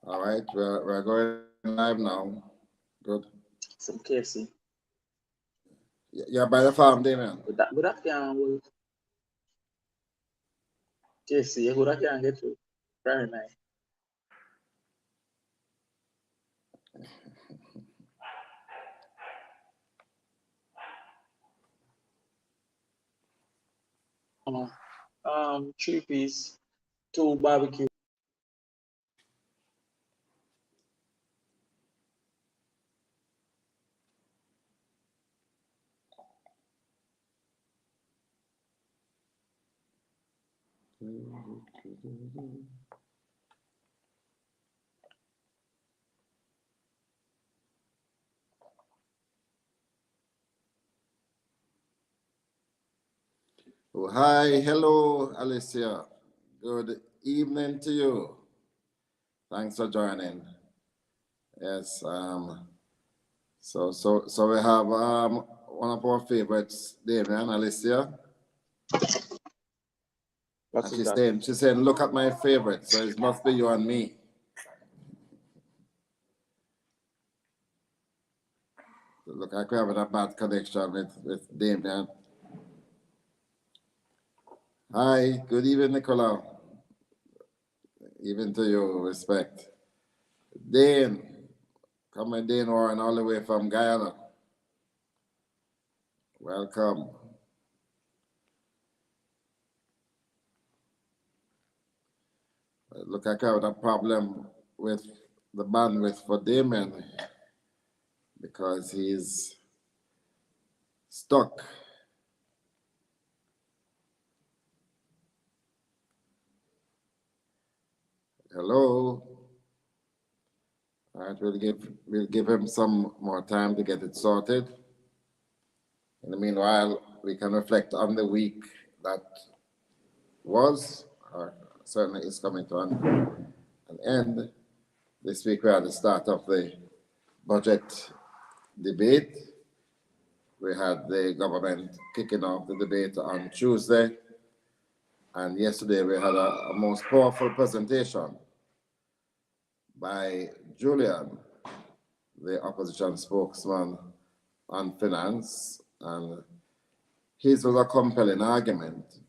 All right, we're going live now. Good. Some KFC. You're by the farm, Damion. But that can KFC, but that can get through. Very nice. Oh, 3-piece, 2 barbecue. Oh, hi, hello, Alicia. Good evening to you. Thanks for joining. Yes. So we have one of our favorites, Damion, Alicia. What's And that? she's saying, look at my favorite. So it must be you and me. Look like we're having a bad connection with Damion. Hi, good evening, Nicola. Even to you, respect. Dane, coming Dane Warren all the way from Guyana. Welcome. Look like I have a problem with the bandwidth for Damon because he's stuck. Hello. All right, we'll give him some more time to get it sorted. In the meanwhile, we can reflect on the week that was, or certainly is coming to an end. This week we had the start of the budget debate. We had the government kicking off the debate on Tuesday. And yesterday we had a most powerful presentation by Julian, the opposition spokesman on finance. And his was a compelling argument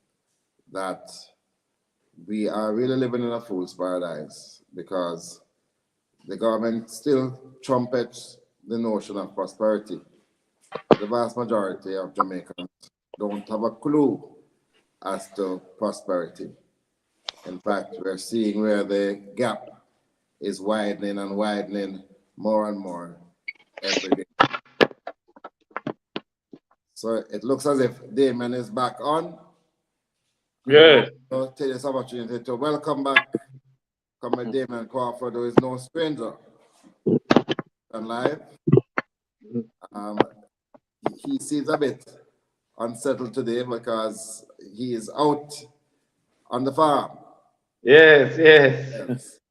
that we are really living in a fool's paradise because the government still trumpets the notion of prosperity. The vast majority of Jamaicans don't have a clue as to prosperity. In fact, we're seeing where the gap is widening and widening more and more every day. So it looks as if Damion is back on. Yes. I'll take this opportunity to welcome back Comrade Damion Crawford, who is no stranger on live. He seems a bit unsettled today because he is out on the farm. Yes.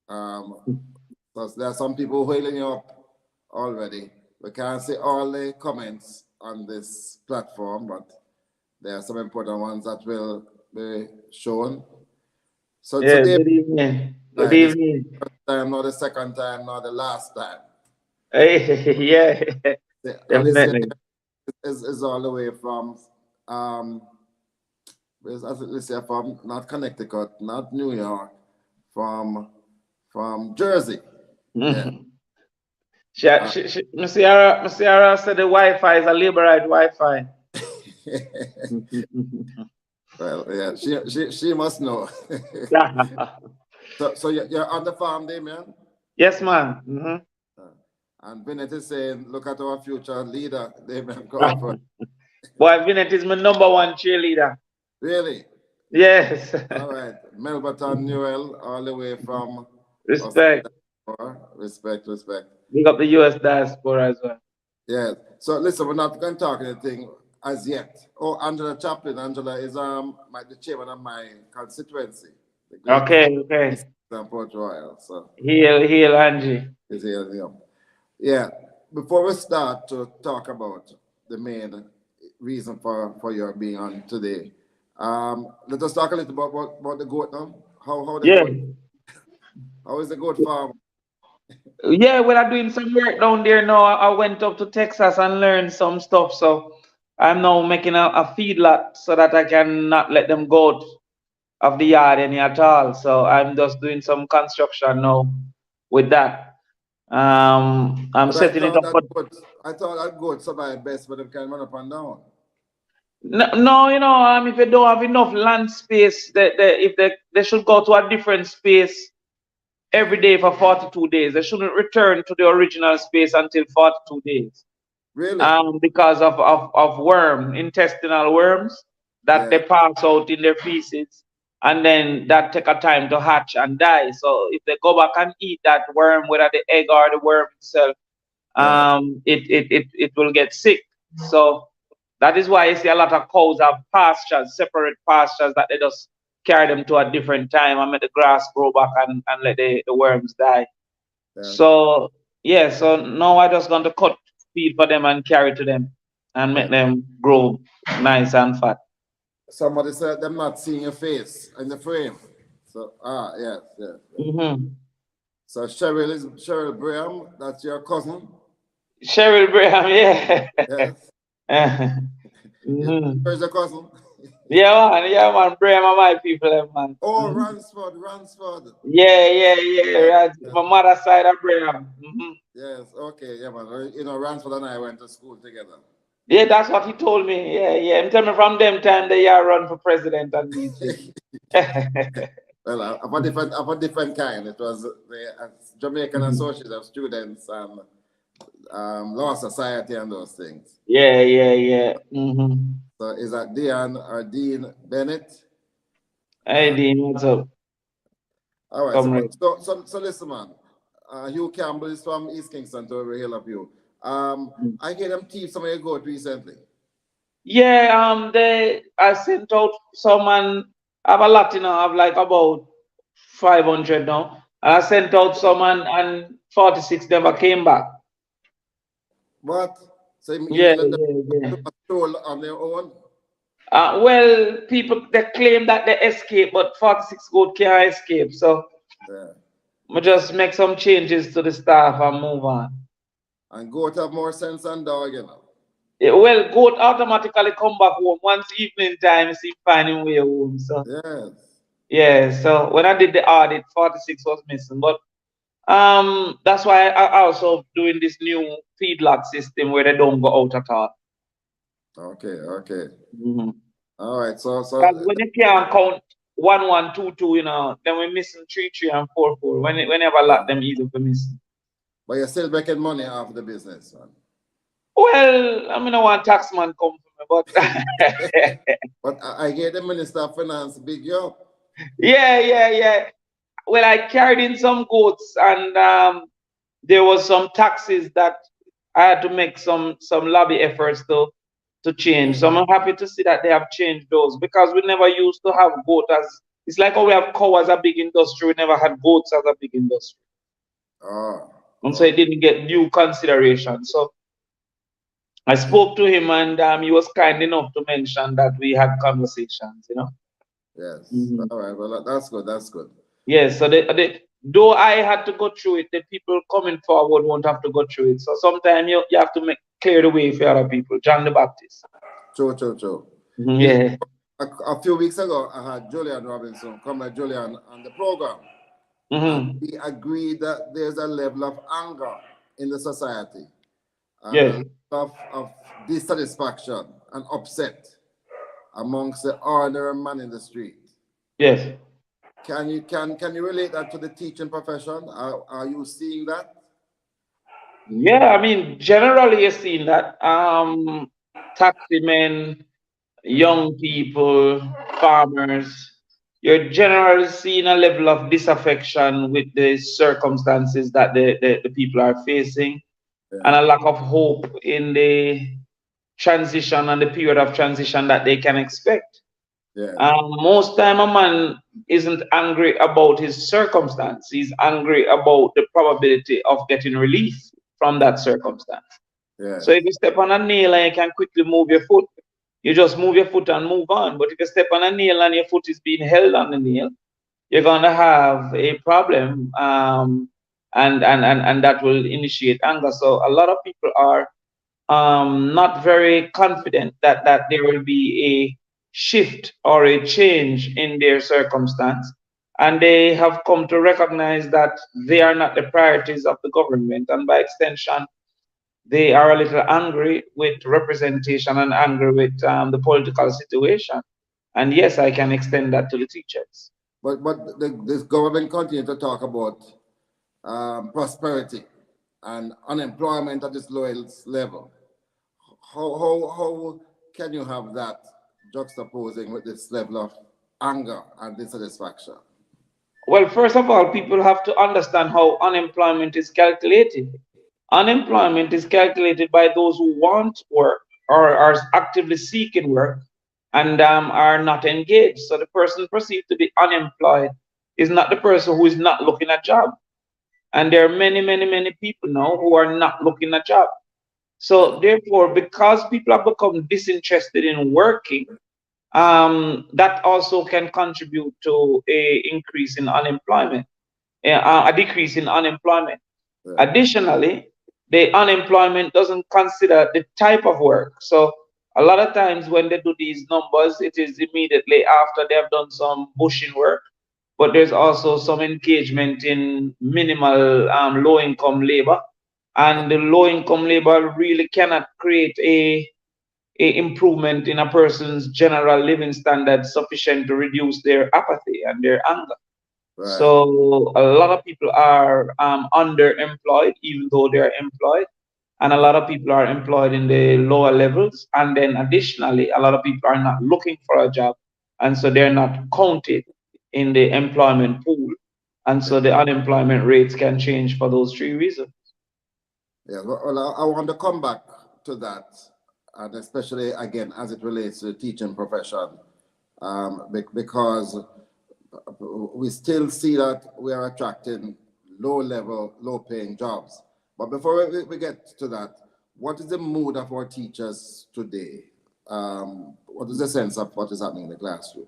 So there are some people wailing you up already. We can't see all the comments on this platform, but there are some important ones that will be shown. So Yes, today, good evening. Good this evening. first time, not the second time, not the last time. Yeah, Alicia definitely. is all the way from from not Connecticut, not New York, from Jersey. Yeah. Mr. said the Wi-Fi is a liberate Wi-Fi. Well, yeah, she must know. So you're on the farm, Damion? Yes, man. And Bennett is saying, look at our future leader, Damion Crawford. Boy, Vinette is my #1 cheerleader. Really? Yes. All right. Melbaton Newell, all the way from Respect. Respect. Big up the US diaspora as well. Yeah. So listen, we're not going to talk anything as yet. Oh, Angela Chaplin. Angela is the chairman of my constituency. Okay. Port Royal. So Heal, Angie. is here. Yeah. Before we start to talk about the main reason for your being on today, let us talk a little about the goat now. How the goat? How is the goat farm Yeah, well, I'm doing some work down there now. I went up to Texas and learned some stuff. So I'm now making a feedlot so that I can not let them go out of the yard any at all. So I'm just doing some construction now with that. I'm But I setting it thought up for. that good. I thought that good survive best, but them can run up and down. No, no, if you don't have enough land space, if they should go to a different space every day for 42 days. They shouldn't return to the original space until 42 days. Really? Because of intestinal worms that Yeah, they pass out in their feces, and then that take a time to hatch and die. So if they go back and eat that worm, whether the egg or the worm itself, yeah, it will get sick. So that is why you see a lot of cows have pastures, separate pastures that they just carry them to a different time and make the grass grow back and let the worms die. yeah, So yeah, so now I just going to cut feed for them and carry to them and yeah. make them grow nice and fat. Somebody said them not seeing your face in the frame. So yes, yes, yes. Hmm. So Cheryl Graham, that's your cousin. Cheryl Graham, yeah. Yes. Hmm. Where's your cousin? Yeah, man, Graham are my people, man. Oh, Mhm. Ransford. Yeah, Yes, right. yes, My mother's side of Graham. Hmm. yes. Okay, yeah, man. You know, Ransford and I went to school together. Yeah, that's what he told me. Yeah. Him tell me from them time they are run for president and these things. Well, of a different kind. It was the Jamaican Mhm. Association of Students and Law Society and those things. Yeah. Hmm. So is that Dean or Dean Bennett? Hey, Dean, what's up? All right. Comrade. So listen, man. Hugh Campbell is from East Kingston to over hill of you. I hear them thief some of your goat recently. Yeah, I sent out someone. I have a lot, I have like about 500 now. And I sent out someone and 46 never came back. What? So you Yeah, mean let them yeah. do a stroll on their own? Well, people they claim that they escape, but 46 goat can't escape. So Yeah. we just make some changes to the staff and move on. And goat have more sense than dog, you know. Yeah, well, goat automatically come back home once evening time, see finding way home. So Yes. yeah, so when I did the audit, 46 was missing. But that's why I also doing this new feedlot system where they don't go out at all. Okay, okay. Mhm. All right. Because when you can't count 1122, then we're missing 33 and 44. Whenever a lot them easy for missing. but you're still making money off the business, man. Well, I mean, I want taxman come for me, but But I hear the Minister of Finance big you up. yeah. Well, I carried in some goats, and there was some taxes that I had to make some lobby efforts to change. So I'm happy to see that they have changed those because we never used to have goat as it's like how we have cow as a big industry. We never had goats as a big industry, Oh, and so it okay. didn't get due consideration. So I spoke to him, and he was kind enough to mention that we had conversations. Yes. Mhm. All right. Well, that's good. That's good. Yes, so though I had to go through it, the people coming forward won't have to go through it. So sometimes you have to clear the way for other people. John the Baptist. True. Mhm. You know, Yeah. a few weeks ago, I had Julian Robinson, Comrade Julian, on the program, and Hmm. we agreed that there's a level of anger in the society and a Yes. level of dissatisfaction and upset amongst the ordinary man in the street. Yes. Can you relate that to the teaching profession? Are you seeing that? Yeah, I mean, generally you're seeing that. Taxi men, young people, farmers, you're generally seeing a level of disaffection with the circumstances that the people are facing Yeah, and a lack of hope in the transition and the period of transition that they can expect. yeah, Most time a man isn't angry about his circumstance. He's angry about the probability of getting relief from that circumstance. yeah, So if you step on a nail and you can quickly move your foot, you just move your foot and move on. But if you step on a nail and your foot is being held on the nail, you're gonna have a problem. and that will initiate anger. So a lot of people are not very confident that there will be a shift or a change in their circumstance. And they have come to recognize that they are not the priorities of the government. And by extension, they are a little angry with representation and angry with the political situation. And yes, I can extend that to the teachers. But this government continue to talk about prosperity and unemployment at its lowest level. How can you have that juxtaposing with this level of anger and dissatisfaction? Well, first of all, people have to understand how unemployment is calculated. Unemployment is calculated by those who want work or are actively seeking work and are not engaged. So the person perceived to be unemployed is not the person who is not looking at job. And there are many, many, many people now who are not looking at job. So therefore, because people have become disinterested in working, that also can contribute to a increase in unemployment, a decrease in unemployment. Yeah. Additionally, the unemployment doesn't consider the type of work. So a lot of times when they do these numbers, it is immediately after they have done some bushing work, but there's also some engagement in minimal low income labor. And the low income labor really cannot create a improvement in a person's general living standards sufficient to reduce their apathy and their anger. Right. So a lot of people are underemployed, even though they're employed, and a lot of people are employed in the lower levels. And then additionally, a lot of people are not looking for a job, and so they're not counted in the employment pool. And so the unemployment rates can change for those three reasons. Yeah, well, I want to come back to that, and especially again as it relates to the teaching profession, because we still see that we are attracting low-level, low-paying jobs. But before we get to that, what is the mood of our teachers today? What is the sense of what is happening in the classroom?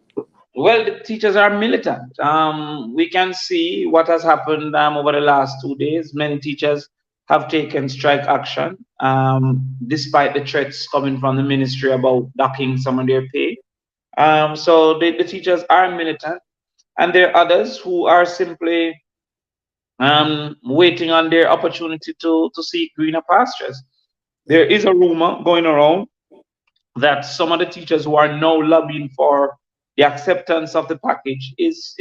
Well, the teachers are militant. We can see what has happened over the last 2 days. Many teachers have taken strike action, despite the threats coming from the ministry about docking some of their pay. So the teachers are militant, and there are others who are simply waiting on their opportunity to seek greener pastures. There is a rumor going around that some of the teachers who are now lobbying for the acceptance of the package is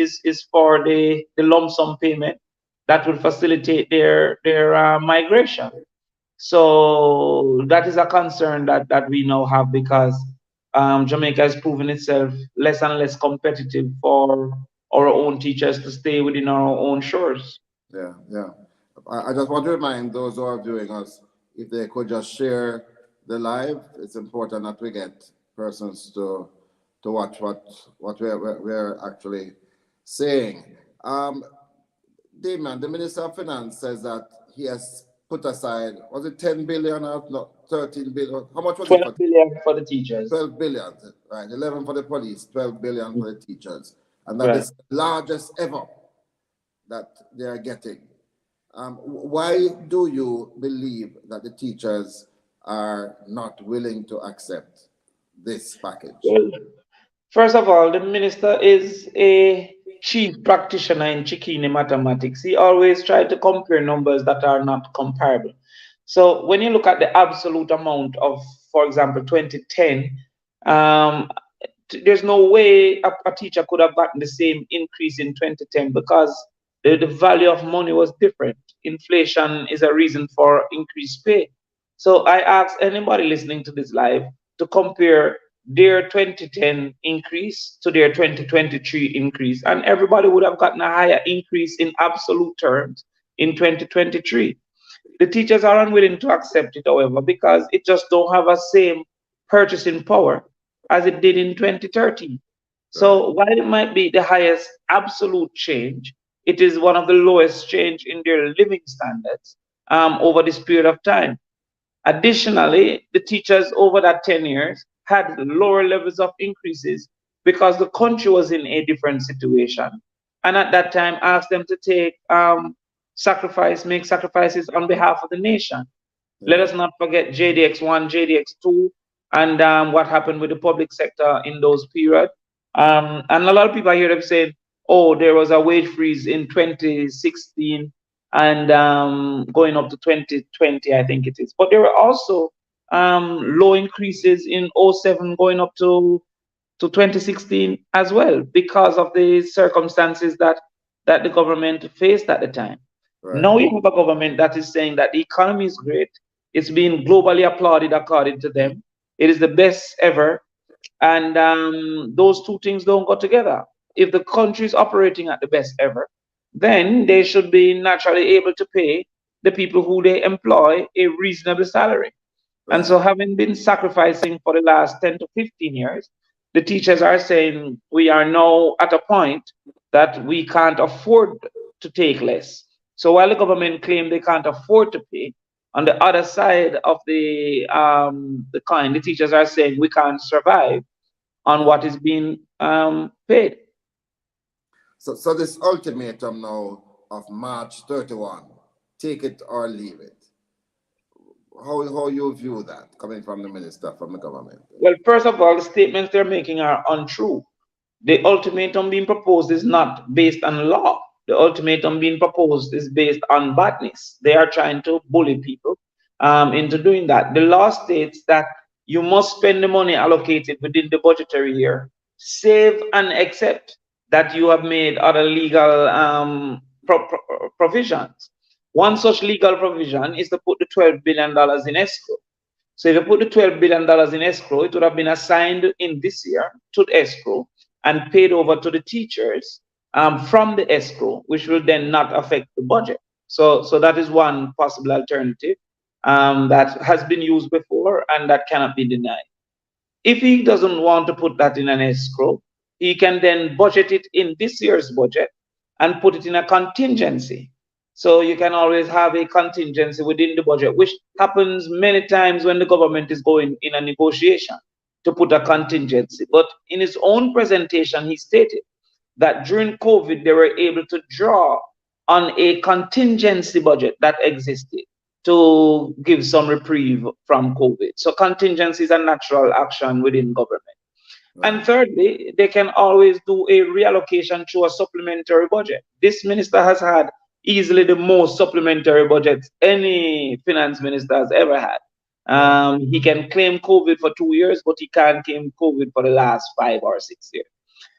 for the lump sum payment that will facilitate their migration. So that is a concern that we now have because Jamaica has proven itself less and less competitive for our own teachers to stay within our own shores. Yeah, yeah. I just want to remind those who are viewing us, if they could just share the live. It's important that we get persons to watch what we're actually saying. Damion, the Minister of Finance says that he has put aside, was it 10 billion or no, 13 billion? How much was 12 it? 12 billion for the teachers. 12 billion, right? 11 for the police, 12 billion for the teachers. And that Right. is the largest ever that they are getting. Why do you believe that the teachers are not willing to accept this package? Well, first of all, the minister is a chief practitioner in Chikini mathematics. He always tries to compare numbers that are not comparable. So when you look at the absolute amount of, for example, 2010, um, there's no way a teacher could have gotten the same increase in 2010 because the value of money was different. Inflation is a reason for increased pay. So I ask anybody listening to this live to compare their 2010 increase to their 2023 increase, and everybody would have gotten a higher increase in absolute terms in 2023. The teachers are unwilling to accept it, however, because it just don't have a same purchasing power as it did in 2013. So while it might be the highest absolute change, it is one of the lowest change in their living standards over this period of time. Additionally, the teachers over that 10 years had lower levels of increases because the country was in a different situation. And at that time, asked them to take make sacrifices on behalf of the nation. Let us not forget JDX1, JDX2, and what happened with the public sector in those periods. And a lot of people hear them saying, oh, there was a wage freeze in 2016 and going up to 2020, I think it is. But there were also low increases in '07 going up to 2016 as well, because of the circumstances that the government faced at the time. Right. Now you have a government that is saying that the economy is great. It's being globally applauded according to them. It is the best ever. And those two things don't go together. If the country is operating at the best ever, then they should be naturally able to pay the people who they employ a reasonable salary. And so, having been sacrificing for the last 10 to 15 years, the teachers are saying we are now at a point that we can't afford to take less. So while the government claim they can't afford to pay, on the other side of the coin, the teachers are saying we can't survive on what is being paid. So this ultimatum now of March 31, take it or leave it. How you view that coming from the minister, from the government? Well, first of all, the statements they're making are untrue. The ultimatum being proposed is not based on law. The ultimatum being proposed is based on badness. They are trying to bully people into doing that. The law states that you must spend the money allocated within the budgetary year, save and except that you have made other legal provisions. One such legal provision is to put the $12 billion in escrow. So if you put the $12 billion in escrow, it would have been assigned in this year to the escrow and paid over to the teachers from the escrow, which will then not affect the budget. So that is one possible alternative that has been used before and that cannot be denied. If he doesn't want to put that in an escrow, he can then budget it in this year's budget and put it in a contingency. So you can always have a contingency within the budget, which happens many times when the government is going in a negotiation to put a contingency. But in his own presentation, he stated that during COVID, they were able to draw on a contingency budget that existed to give some reprieve from COVID. So contingency is a natural action within government. And thirdly, they can always do a reallocation through a supplementary budget. This minister has had easily the most supplementary budgets any finance minister has ever had. He can claim COVID for 2 years, but he can't claim COVID for the last 5 or 6 years.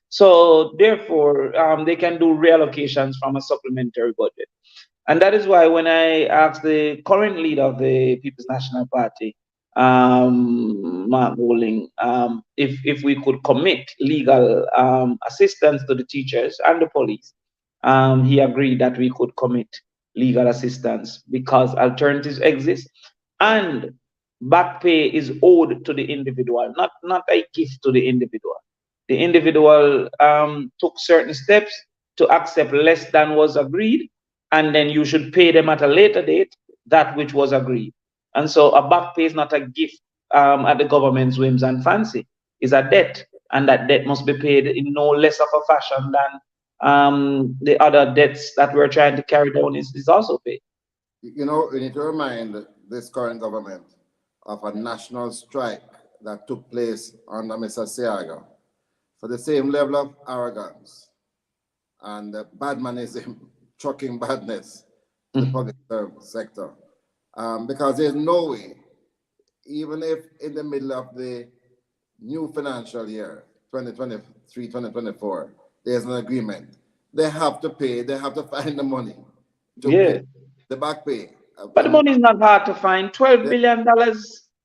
So therefore, they can do reallocations from a supplementary budget. And that is why when I asked the current leader of the People's National Party, Mark Bowling, if we could commit legal assistance to the teachers and the police, he agreed that we could commit legal assistance because alternatives exist and back pay is owed to the individual, not a gift to the individual. The individual took certain steps to accept less than was agreed, and then you should pay them at a later date that which was agreed. And so a back pay is not a gift at the government's whims and fancy. It's a debt, and that debt must be paid in no less of a fashion than the other debts that we're trying to carry down is also paid. You know, we need to remind this current government of a national strike that took place under Mr. Seaga for the same level of arrogance and badmanism, trucking badness in the public sector. Because there's no way, even if in the middle of the new financial year, 2023, 2024, there's an agreement, they have to pay, they have to find the money to pay the back pay. But the money is not hard to find. $12 billion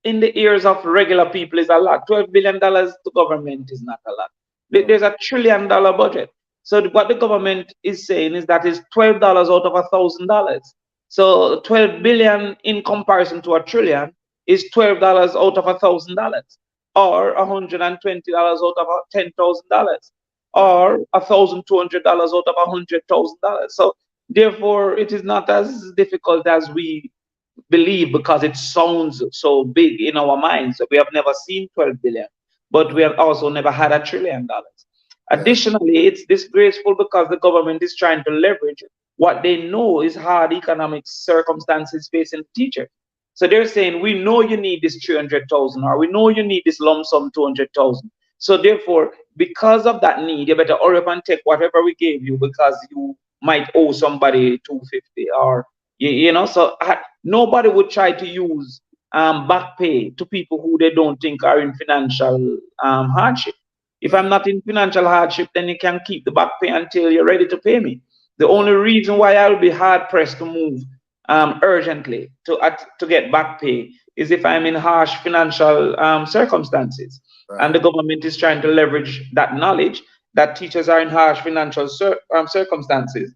in the ears of regular people is a lot. $12 billion to government is not a lot. There's $1 trillion budget. So what the government is saying is that it's $12 out of $1,000. So 12 billion in comparison to $1 trillion is $12 out of $1,000, or $120 out of $10,000, or $1,200 out of $100,000. So therefore, it is not as difficult as we believe because it sounds so big in our minds. So we have never seen 12 billion, but we have also never had $1 trillion. Additionally, it's disgraceful because the government is trying to leverage what they know is hard economic circumstances facing teachers. So they're saying, we know you need this 300,000, or we know you need this lump sum 200,000. So therefore, because of that need, you better hurry up and take whatever we gave you because you might owe somebody 250, or you know. So nobody would try to use back pay to people who they don't think are in financial hardship. If I'm not in financial hardship, then you can keep the back pay until you're ready to pay me. The only reason why I will be hard pressed to move urgently to get back pay is if I'm in harsh financial circumstances. And the government is trying to leverage that knowledge that teachers are in harsh financial circumstances,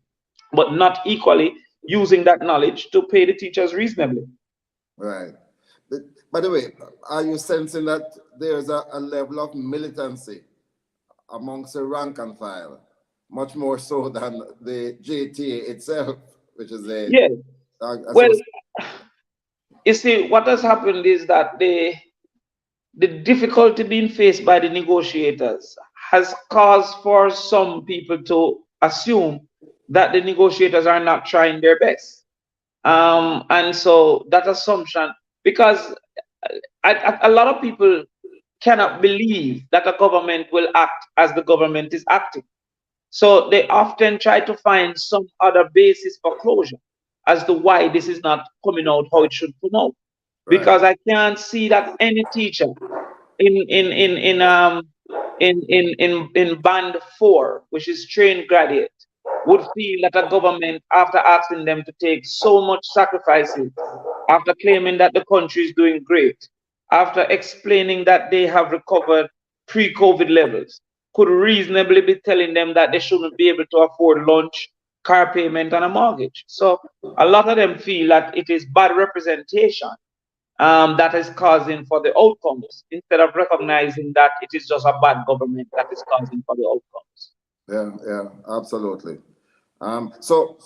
but not equally using that knowledge to pay the teachers reasonably. Right. By the way, are you sensing that there's a level of militancy amongst the rank and file, much more so than the JTA itself, which is a Yes. Well, you see, what has happened is that the difficulty being faced by the negotiators has caused for some people to assume that the negotiators are not trying their best. And so that assumption, because a lot of people cannot believe that a government will act as the government is acting. So they often try to find some other basis for closure as to why this is not coming out how it should come out. Because I can't see that any teacher in band 4, which is trained graduate, would feel that a government, after asking them to take so much sacrifices, after claiming that the country is doing great, after explaining that they have recovered pre-COVID levels, could reasonably be telling them that they shouldn't be able to afford lunch, car payment, and a mortgage. So a lot of them feel that it is bad representation that is causing for the outcomes, instead of recognizing that it is just a bad government that is causing for the outcomes. Yeah, absolutely. So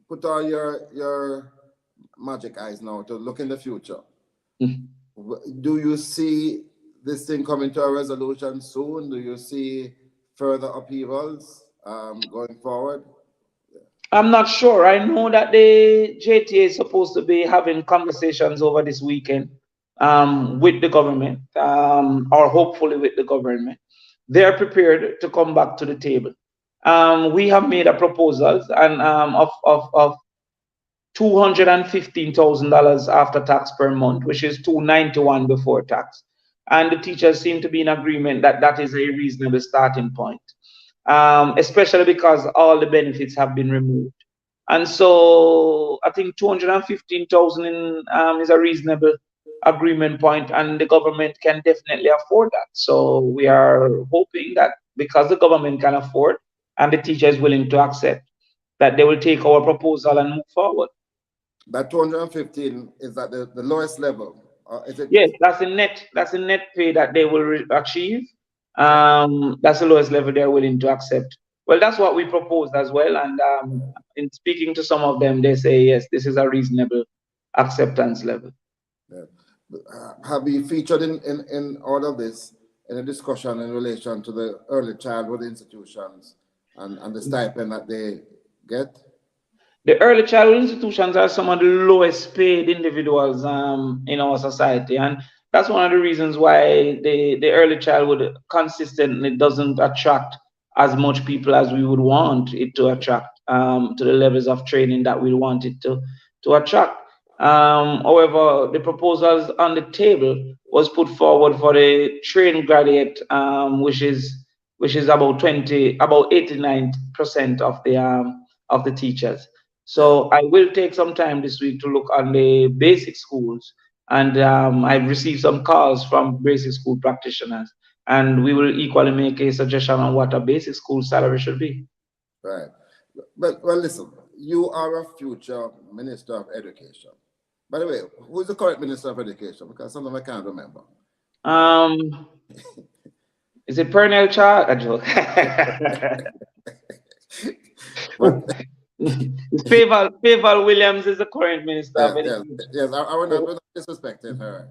put on your magic eyes now to look in the future. Do you see this thing coming to a resolution soon? Do you see further upheavals going forward? I'm not sure. I know that the JTA is supposed to be having conversations over this weekend with the government, or hopefully with the government. They're prepared to come back to the table. We have made a proposal and of $215,000 after tax per month, which is $291 before tax. And the teachers seem to be in agreement that that is a reasonable starting point, especially because all the benefits have been removed. And so I think 215,000 is a reasonable agreement point, and the government can definitely afford that. So we are hoping that because the government can afford and the teacher is willing to accept, that they will take our proposal and move forward. That 215, is that the lowest level? Is it? Yes, that's a net pay that they will achieve. That's the lowest level they're willing to accept. Well, that's what we proposed as well. And in speaking to some of them, they say, yes, this is a reasonable acceptance level. Yeah. Have you featured in all of this in a discussion in relation to the early childhood institutions and the stipend that they get? The early childhood institutions are some of the lowest paid individuals in our society. And that's one of the reasons why the early childhood consistently doesn't attract as much people as we would want it to attract, to the levels of training that we want it to attract. However, the proposals on the table was put forward for the trained graduate, which is about 89% of the teachers. So I will take some time this week to look on the basic schools, and I've received some calls from basic school practitioners, and we will equally make a suggestion on what a basic school salary should be. Right. Well, listen, you are a future Minister of Education. By the way, who's the current Minister of Education? Because sometimes I can't remember. Is it Pernell Child? A joke. Faval Williams is the current Minister of Education. Yes, I will not disrespecting her.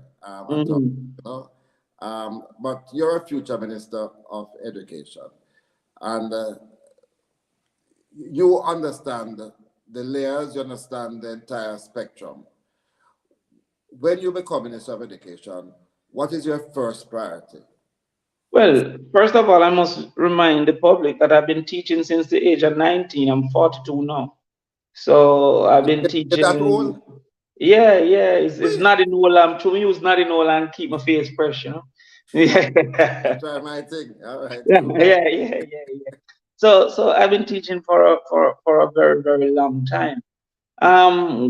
But you're a future Minister of Education. And you understand the layers, you understand the entire spectrum. When you become Minister of Education, what is your first priority? Well, first of all, I must remind the public that I've been teaching since the age of 19. I'm 42 now. So I've been You're that teaching. old? Yeah, yeah. It's Wait, not in all. To me, it's not in all and keep my face fresh, you know. I Yeah. try my thing. All right, Yeah, cool. yeah. So I've been teaching for a very, very long time.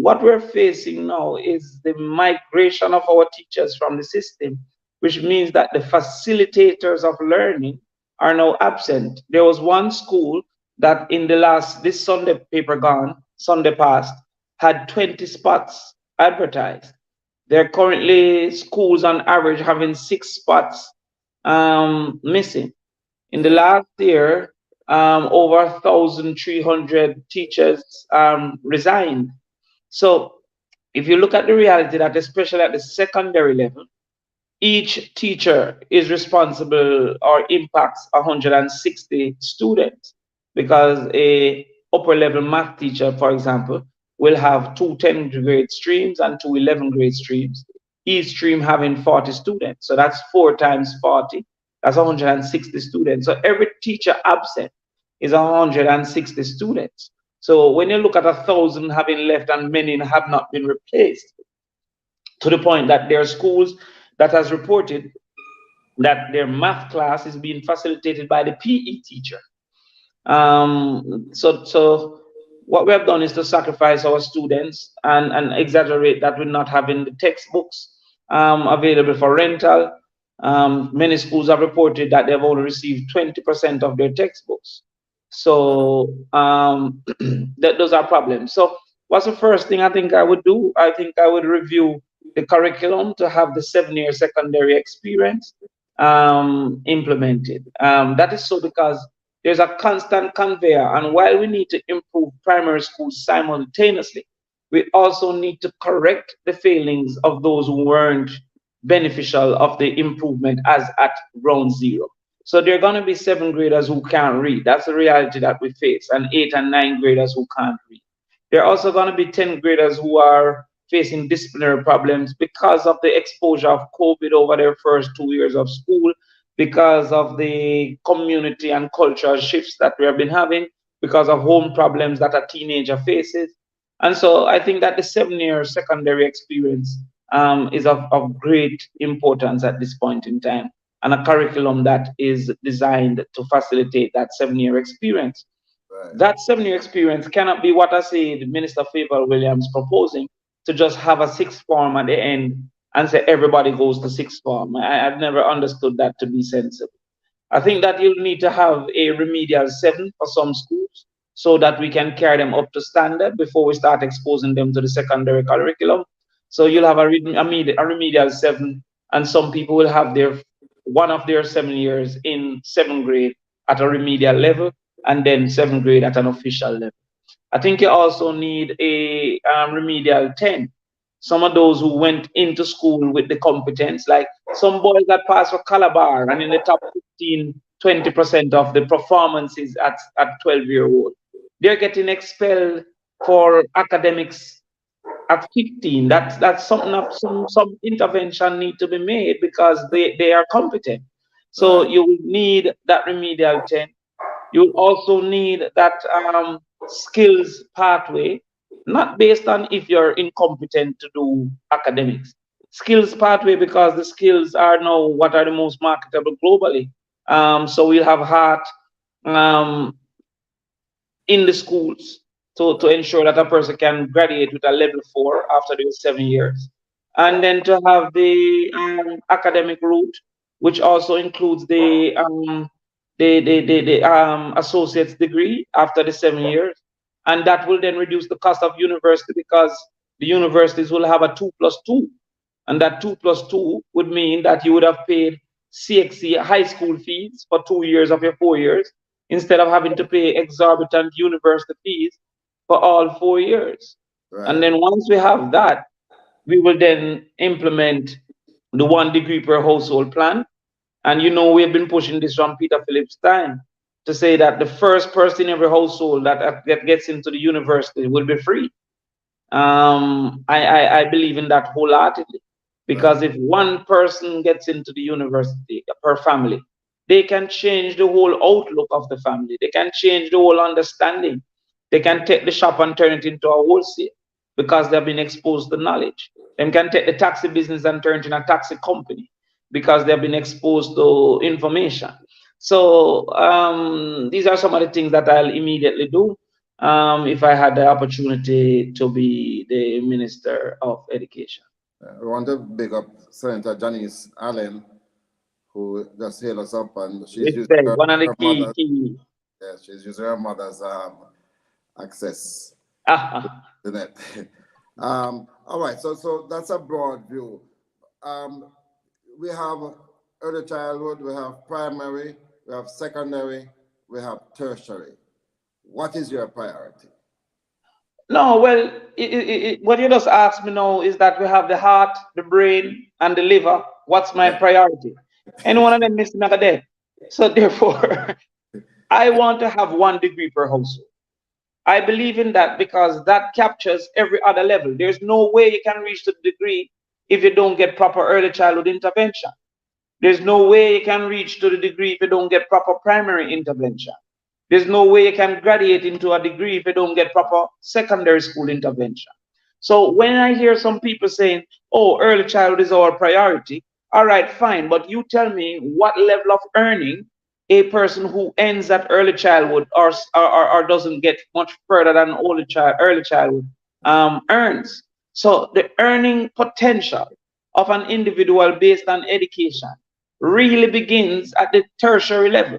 What we're facing now is the migration of our teachers from the system, which means that the facilitators of learning are now absent. There was one school that in the last, this Sunday paper gone, Sunday past, had 20 spots advertised. There are currently schools on average having 6 spots missing. In the Yeah, last year, over 1,300 teachers resigned. So if you look at the reality that, especially at the secondary level, each teacher is responsible or impacts 160 students, because a upper level math teacher, for example, will have two 10 grade streams and two 11 grade streams, each stream having 40 students. So that's 4 times 40, that's 160 students. So every teacher absent is 160 students. So when you look at 1,000 having left and many have not been replaced, to the point that there are schools that has reported that their math class is being facilitated by the PE teacher. So what we have done is to sacrifice our students and exaggerate that we're not having the textbooks available for rental. Many schools have reported that they've only received 20% of their textbooks. right, So those are problems. So what's the first thing I think I would do? I think I would review the curriculum to have the 7 year secondary experience implemented. That is so because there's a constant conveyor, and while we need to improve primary schools simultaneously, we also need to correct the failings of those who weren't beneficial of the improvement as at ground zero. So there are going to be 7th graders who can't read. That's the reality that we face, and 8th and 9th graders who can't read. There are also going to be 10th graders who are facing disciplinary problems because of the exposure of COVID over their first 2 years of school, because of the community and cultural shifts that we have been having, because of home problems that a teenager faces. And so I think that the 7 year secondary experience is of great importance at this point in time, and a curriculum that is designed to facilitate that 7 year experience. right. That 7 year experience cannot be what I say the Minister Favor Williams proposing, to just have a sixth form at the end and say everybody goes to sixth form. I've never understood that to be sensible. I think that you'll need to have a remedial 7 for some schools so that we can carry them up to standard before we start exposing them to the secondary curriculum. So you'll have a remedial 7, and some people will have their one of their 7 years in 7th grade at a remedial level, and then 7th grade at an official level. I think you also need a remedial 10. Some of those who went into school with the competence, like some boys that passed for Calabar and in the top 15, 20% of the performances at 12-year-old, they're getting expelled for academics at 15. That's something of some intervention need to be made because they are competent. So Right. you will need that remedial 10. You also need that skills pathway, not based on if you're incompetent to do academics. Skills pathway because the skills are now what are the most marketable globally. So we'll have heart um, in the schools to ensure that a person can graduate with a level 4 after their 7 years. And then to have the academic route, which also includes the associate's degree after the 7 years. And that will then reduce the cost of university because the universities will have a 2+2. And that 2+2 would mean that you would have paid CXC high school fees for 2 years of your 4 years instead of having to pay exorbitant university fees for all 4 years. And Right. then once we have that, we will then implement the 1 degree per household plan. And you know, we've been pushing this from Peter Phillips' time to say that the first person in every household that gets into the university will be free. I believe in that wholeheartedly, because if one person gets into the university per family, they can change the whole outlook of the family. They can change the whole understanding. They can take the shop and turn it into a wholesale because they've been exposed to knowledge. They can take the taxi business and turn it into a taxi company because they've been exposed to information. So these are some of the things that I'll immediately do if I had the opportunity to be the Minister of Education. We want to big up Senator Janice Allen, who just hailed us up, and she's using one of the key. Yeah, she's using her mother's access to the net. All right, so that's a broad view. We have early childhood, we have primary, we have secondary, we have tertiary. What is your priority? No, well, what you just asked me now is that we have the heart, the brain, and the liver. What's my priority? Any one of them missing a day. So therefore, I want to have 1 degree per household. I believe in that because that captures every other level. There's no way you can reach the degree if you don't get proper early childhood intervention. There's no way you can reach to the degree if you don't get proper primary intervention. There's no way you can graduate into a degree if you don't get proper secondary school intervention. So when I hear some people saying, oh, early childhood is our priority, all right, fine, but you tell me what level of earning a person who ends at early childhood or doesn't get much further than early childhood earns. So the earning potential of an individual based on education really begins at the tertiary level.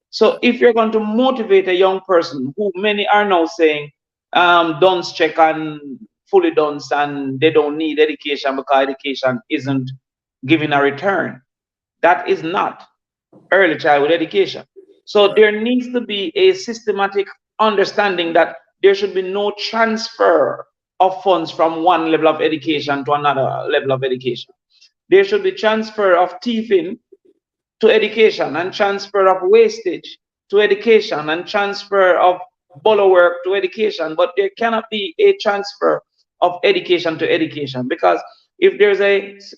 So if you're going to motivate a young person, who many are now saying dunce check and fully dunce and they don't need education because education isn't giving a return, that is not early childhood education. So there needs to be a systematic understanding that there should be no transfer of funds from one level of education to another level of education. There should be transfer of thieving to education and transfer of wastage to education and transfer of bolo work to education, but there cannot be a transfer of education to education, because if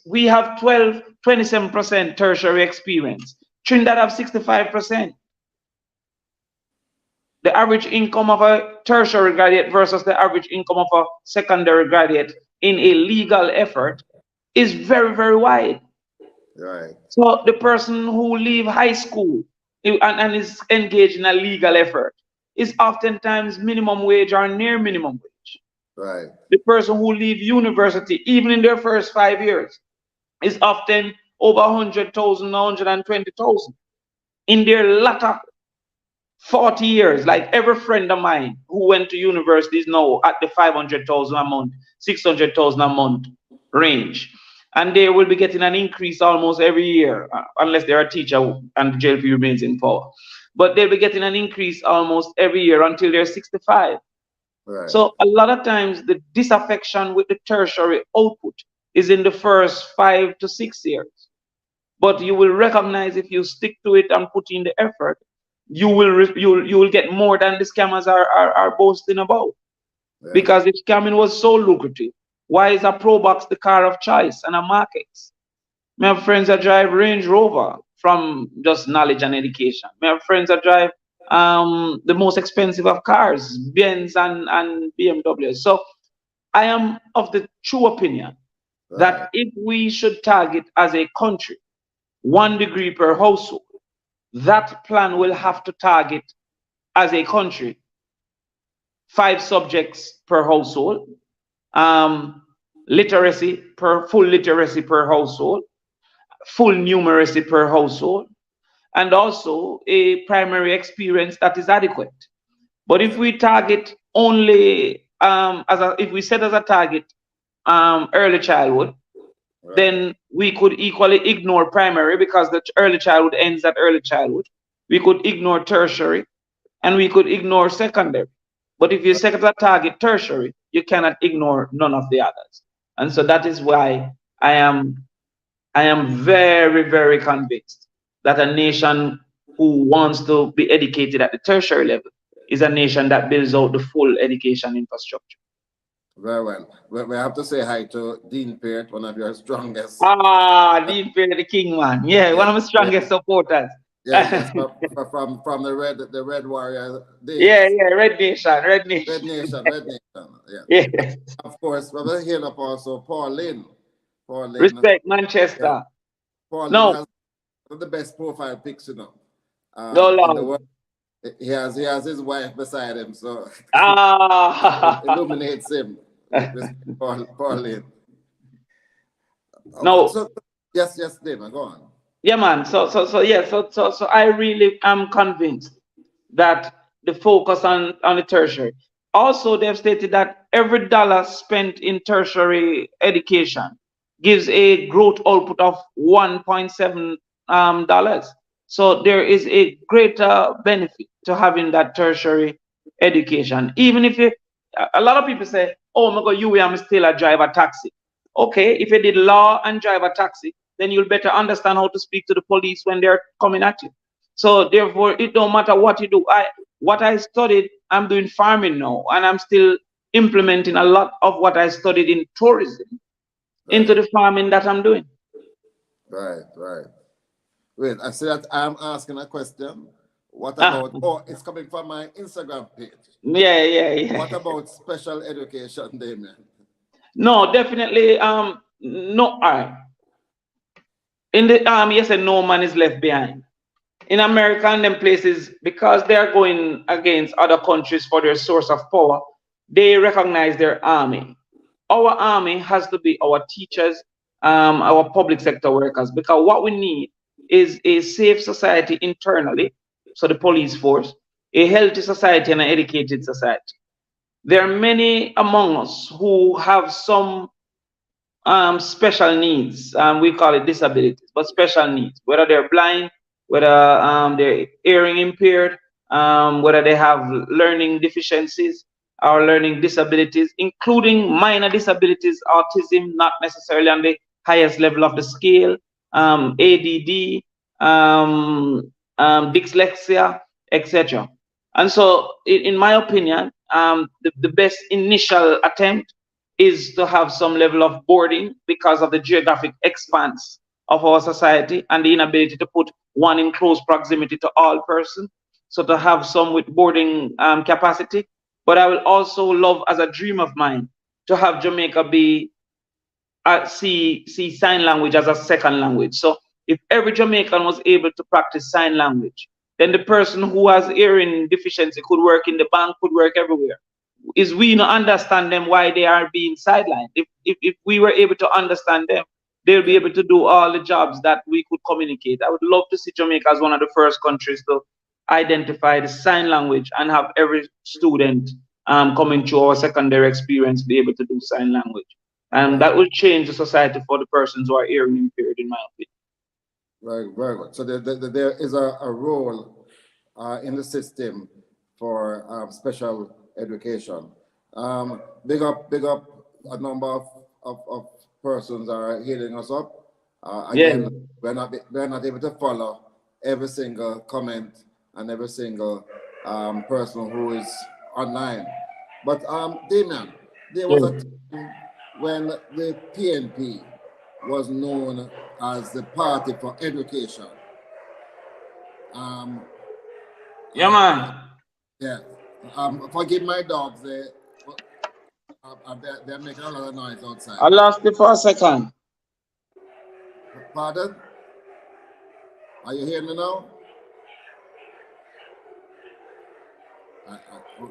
we have 27% tertiary experience, Trinidad have 65%. The average income of a tertiary graduate versus the average income of a secondary graduate in a legal effort is very, very wide. Right. So the person who leave high school and is engaged in a legal effort is oftentimes minimum wage or near minimum wage. Right. The person who leave university, even in their first 5 years, is often over 100,000, 120,000. In their latter 40 years, like every friend of mine who went to university is now at the 500,000 a month, 600,000 a month range. And they will be getting an increase almost every year, unless they're a teacher and the JLP remains in power. But they'll be getting an increase almost every year until they're 65. Right. So a lot of times the disaffection with the tertiary output is in the first 5 to 6 years. But you will recognize, if you stick to it and put in the effort, you will get more than the scammers are boasting about. Yeah. Because if scamming was so lucrative, why is a Pro Box the car of choice and a Markets? I have friends that drive Range Rover from just knowledge and education. I have friends that drive the most expensive of cars, Benz and BMW. So I am of the true opinion that if we should target as a country 1 degree per household, that plan will have to target as a country 5 subjects per household, literacy full literacy per household, full numeracy per household, and also a primary experience that is adequate. But if we target only if we set as a target early childhood, then we could equally ignore primary, because the early childhood ends at early childhood. We could ignore tertiary, and we could ignore secondary. But if you set as a target tertiary, you cannot ignore none of the others. And so that is why I am very, very convinced that a nation who wants to be educated at the tertiary level is a nation that builds out the full education infrastructure. Very well. We have to say hi to Dean Peart, one of your strongest. Dean Perry, the king man. Yeah, one Yes, of my yes, strongest supporters. yes. From the Red Warrior Yeah, days. yeah, Red Nation, Red Nation. Red Nation. Yeah. Yes. Of course, we will hear up also Pauline. Respect Yeah. Manchester. Pauline No, has one of the best profile pics, no in the Lord. world. He has his wife beside him, so it Ah, illuminates him. Respect Pauline. no, So yes, Damon, go on. yeah, man. So I really am convinced that the focus on the tertiary. Also, they've stated that every dollar spent in tertiary education gives a growth output of 1.7 dollars. So there is a greater benefit to having that tertiary education. Even if you, a lot of people say, "Oh my God, you am still a driver taxi." Okay, if you did law and drive a taxi, then you'll better understand how to speak to the police when they're coming at you. So therefore, it don't matter what you do. What I studied, I'm doing farming now, and I'm still implementing a lot of what I studied in tourism into Right, the farming that I'm doing. right. Wait, I see that I'm asking a question. What Ah, about? Oh, it's coming from my Instagram page. yeah. What about special education, Damien? No, definitely. No. All right. In the yes, and no man is left behind. In America and them places, because they are going against other countries for their source of power, they recognize their army. Our army has to be our teachers, our public sector workers, because what we need is a safe society internally, so the police force, a healthy society, and an educated society. There are many among us who have some special needs. We call it disabilities, but special needs, whether they're blind, whether they're hearing impaired, whether they have learning deficiencies or learning disabilities, including minor disabilities, autism, not necessarily on the highest level of the scale, ADD, dyslexia, etc. And so, in my opinion, the best initial attempt is to have some level of boarding because of the geographic expanse of our society and the inability to put one in close proximity to all persons. So to have some with boarding capacity. But I will also love, as a dream of mine, to have Jamaica be see sign language as a second language. So if every Jamaican was able to practice sign language, then the person who has hearing deficiency could work in the bank, could work everywhere. Is we not understand them why they are being sidelined. If we were able to understand them, they'll be Yeah, able to do all the jobs that we could communicate. I would love to see Jamaica as one of the first countries to identify the sign language and have every student coming through our secondary experience be able to do sign language. And right. that will change the society for the persons who are hearing impaired, in my opinion. Very good. So there is a role in the system for special education. Big up a number of persons are hitting us up. Yeah. Again, we're not able to follow every single comment and every single person who is online. But Damien, there was Yeah. a time when the PNP was known as the Party for Education. Um, Yeah, I man. yeah. Forgive my dogs. They're making a lot of noise I outside. lost you for a second. Pardon? Are you hearing me now?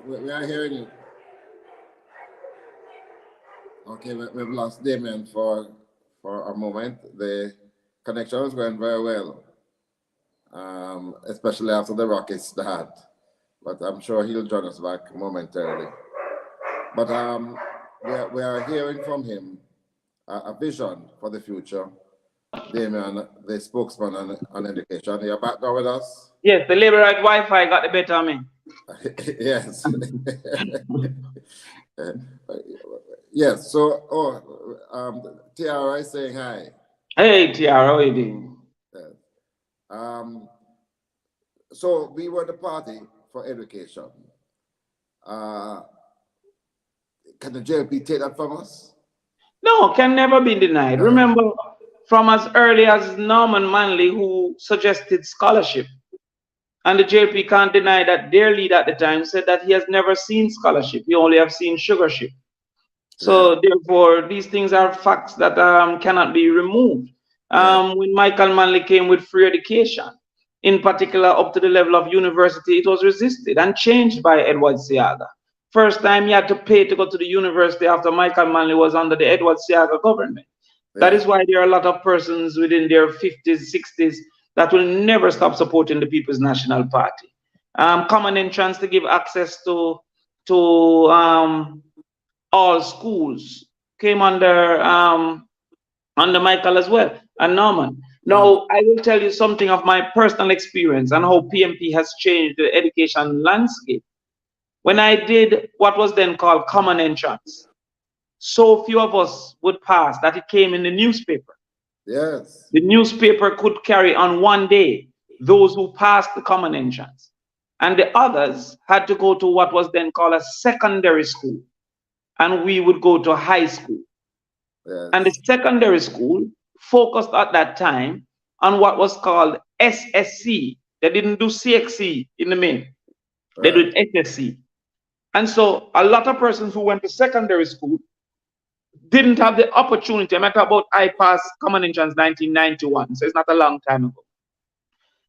We are hearing you. Okay, we've lost Damien for a moment. The connection was going very well, especially after the Rockets start. But I'm sure he'll join us back momentarily. But we are hearing from him a vision for the future. Damien, the spokesman on education. You're back now with us? Yes, the labor right Wi-Fi got the better of me. Yes. Yes. So, Tiara is saying hi. Hey, Tiara, how are you doing? Um, So we were the party for education. Uh, can the JLP take that from us? No, can never be denied. Uh, Remember, from as early as Norman Manley, who suggested scholarship, and the JLP can't deny that their leader at the time said that he has never seen scholarship. He only have seen sugarship. yeah, So therefore, these things are facts that cannot be removed. yeah, When Michael Manley came with free education, in particular up to the level of university, it was resisted and changed by Edward Seaga. First time he had to pay to go to the university after Michael Manley was under the Edward Seaga government. That yeah, is why there are a lot of persons within their 50s, 60s that will never stop supporting the People's National Party. Common entrance to give access to all schools came under Michael as well and Norman. mm, Now I will tell you something of my personal experience and how PMP has changed the education landscape. When I did what was then called common entrance, so few of us would pass that it came in the newspaper. yes, The newspaper could carry on one day those who passed the common entrance, and the others had to go to what was then called a secondary school, and we would go to high school. And the yes, secondary school focused at that time on what was called SSC. They didn't do CXC in the main, they right, did SSC. And so a lot of persons who went to secondary school didn't have the opportunity. I'm talking about I passed common entrance 1991, so it's not a long time ago.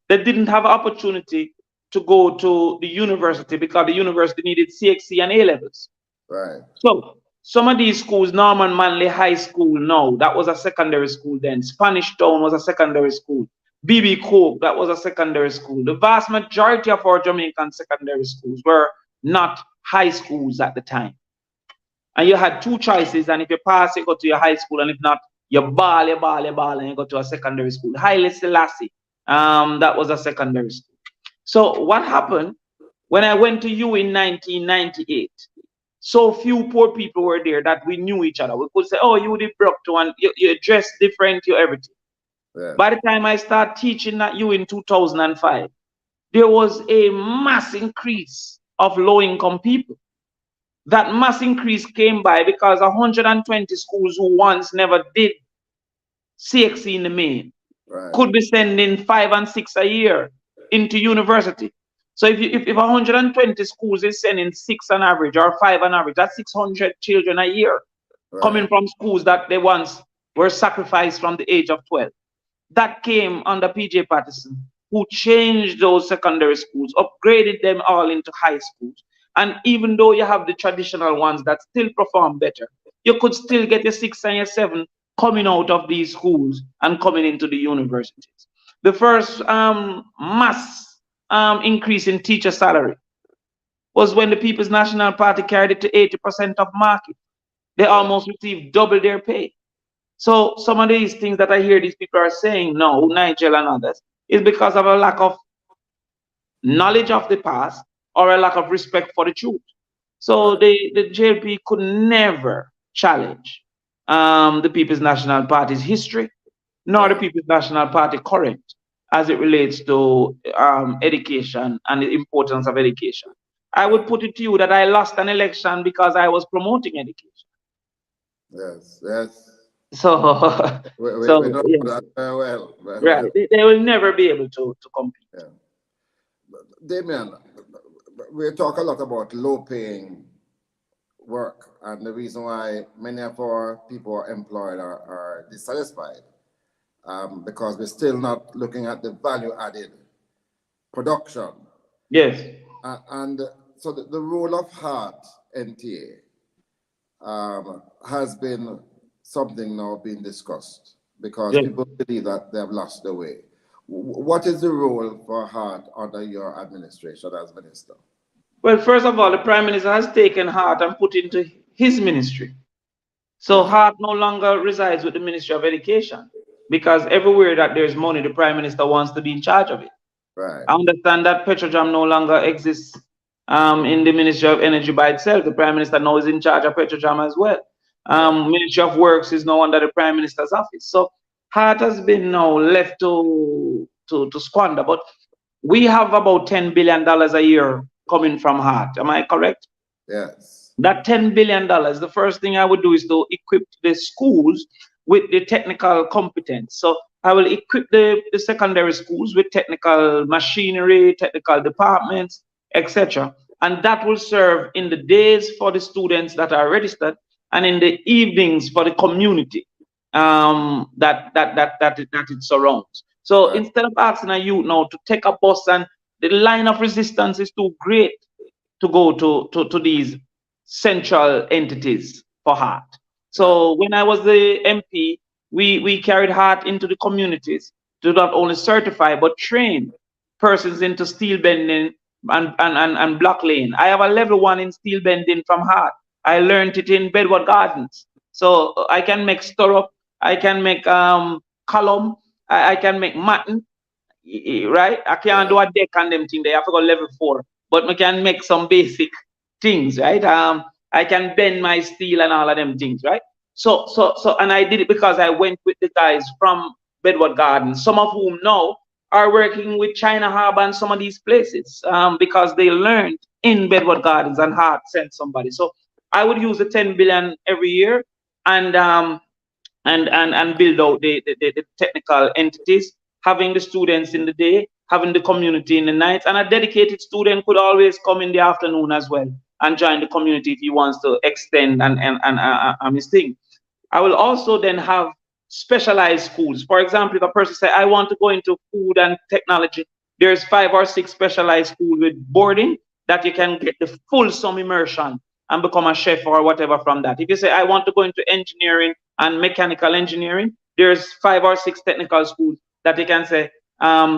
They didn't have opportunity to go to the university because the university needed CXC and A levels. right, So some of these schools, Norman Manley High School, no, that was a secondary school then. Spanish Town was a secondary school. BB Coke, that was a secondary school. The vast majority of our Jamaican secondary schools were not high schools at the time. And you had two choices, and if you pass, you go to your high school, and if not, you ball, and you go to a secondary school. Haile Selassie, that was a secondary school. So what happened when I went to you in 1998? So few poor people were there that we knew each other. We could say, oh, you did broke to one, you dress different, you everything. yeah, By the time I started teaching at you in 2005, there was a mass increase of low-income people. That mass increase came by because 120 schools who once never did CXC in the main right, could be sending 5 and 6 a year into university. So if 120 schools is sending 6 on average or 5 on average, that's 600 children a year coming right, from schools that they once were sacrificed from the age of 12. That came under PJ Patterson, who changed those secondary schools, upgraded them all into high schools. And even though you have the traditional ones that still perform better, you could still get your 6 and your 7 coming out of these schools and coming into the universities. The first mass increase in teacher salary was when the People's National Party carried it to 80% of market. They yeah, almost received double their pay. So some of these things that I hear these people are saying, no, Nigel and others, is because of a lack of knowledge of the past or a lack of respect for the truth. So right, the JLP could never challenge the People's National Party's history, nor the right, People's National Party current as it relates to education and the importance of education. I would right, put it to you that I lost an election because I was promoting education. yes, yes. So, We so know yeah, that very well, very right. well. They will never be able to compete. Yeah. Damian, we talk a lot about low paying work, and the reason why many of our people are employed are dissatisfied because we're still not looking at the value added production. Yes, And so the role of Heart NTA has been something now being discussed because yes. people believe that they have lost their way. What is the role for Heart under your administration as minister? Well, first of all, the Prime Minister has taken Hart and put into his ministry. So Yeah, Hart no longer resides with the Ministry of Education because everywhere that there's money, the Prime Minister wants to be in charge of it. right, I understand that Petrojam no longer exists in the Ministry of Energy by itself. The Prime Minister now is in charge of Petrojam as well. right, Ministry of Works is now under the Prime Minister's office. So Hart has been now left to squander. But we have about $10 billion a year coming from heart. Am I correct? Yes. That $10 billion, the first thing I would do is to equip the schools with the technical competence. So I will equip the secondary schools with technical machinery, technical departments, etc. And that will serve in the days for the students that are registered and in the evenings for the community that it surrounds. So Right. instead of asking a youth now to take a bus, and the line of resistance is too great to go to these central entities for heart. Yeah. So when I was the MP, we carried heart into the communities to not only certify but train persons into steel bending and block laying. I have a level 1 in steel bending from heart. I learned it in Bedward Gardens. So I can make stirrup, I can make column, I can make matting, right? I can't do Yeah. a deck and them thing. They have to go level 4, but I can make some basic things, right? I can bend my steel and all of them things, right? So, and I did it because I went with the guys from Bedward Gardens, some of whom now are working with China Harbour and some of these places, because they learned in Bedward Gardens and Hart sent somebody. So I would use the 10 billion every year and build out the technical entities, having the students in the day, having the community in the night, and a dedicated student could always come in the afternoon as well and join the community if he wants to extend and his thing. I will also then have specialized schools. For example, if a person say, I want to go into food and technology, there's 5 or 6 specialized schools with boarding that you can get the full sum immersion and become a chef or whatever from that. If you say, I want to go into engineering and mechanical engineering, there's 5 or 6 technical schools that you can say,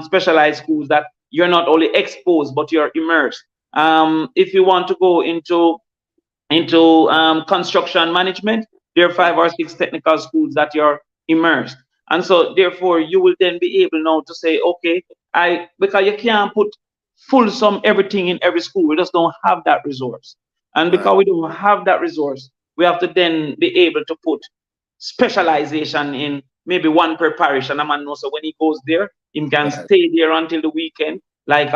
specialized schools that you're not only exposed, but you're immersed. If you want to go into construction management, there are 5 or 6 technical schools that you're immersed. And so therefore you will then be able now to say, okay, because you can't put full sum everything in every school. We just don't have that resource. And Right. because we don't have that resource, we have to then be able to put specialization in maybe one per parish. And a man knows, so when he goes there, he can Right. stay there until the weekend, that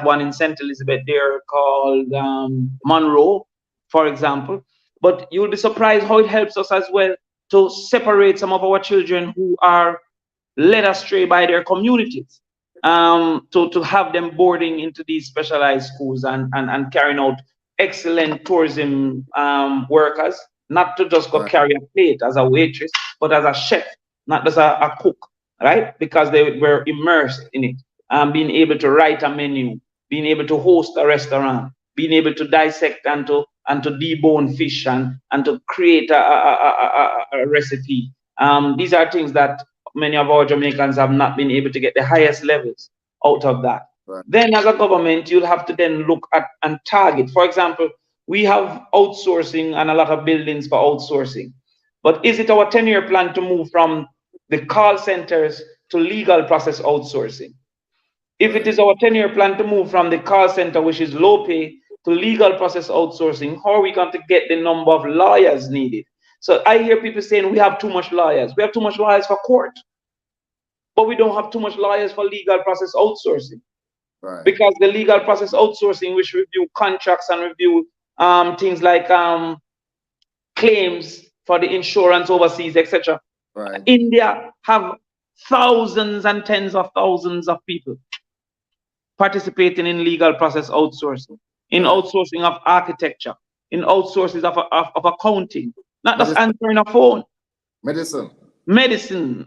one in St. Elizabeth there called Monroe, for example. But you'll be surprised how it helps us as well to separate some of our children who are led astray by their communities, to have them boarding into these specialized schools and carrying out excellent tourism workers, not to just go Right. carry a plate as a waitress, but as a chef, not as a cook, right? Because they were immersed in it, being able to write a menu, being able to host a restaurant, being able to dissect and to debone fish and to create a recipe. These are things that many of our Jamaicans have not been able to get the highest levels out of that. Right. Then, as a government, you'll have to then look at and target. For example, we have outsourcing and a lot of buildings for outsourcing. But is it our 10-year plan to move from the call centers to legal process outsourcing? If it is our 10-year plan to move from the call center, which is low pay, to legal process outsourcing, how are we going to get the number of lawyers needed? So I hear people saying we have too much lawyers. We have too much lawyers for court, but we don't have too much lawyers for legal process outsourcing. Right. Because the legal process outsourcing, which review contracts and review things like claims for the insurance overseas, etc. Right. India have thousands and tens of thousands of people participating in legal process outsourcing, in Right. outsourcing of architecture, in outsourcing of accounting, not just Medicine. answering a phone, Medicine. medicine.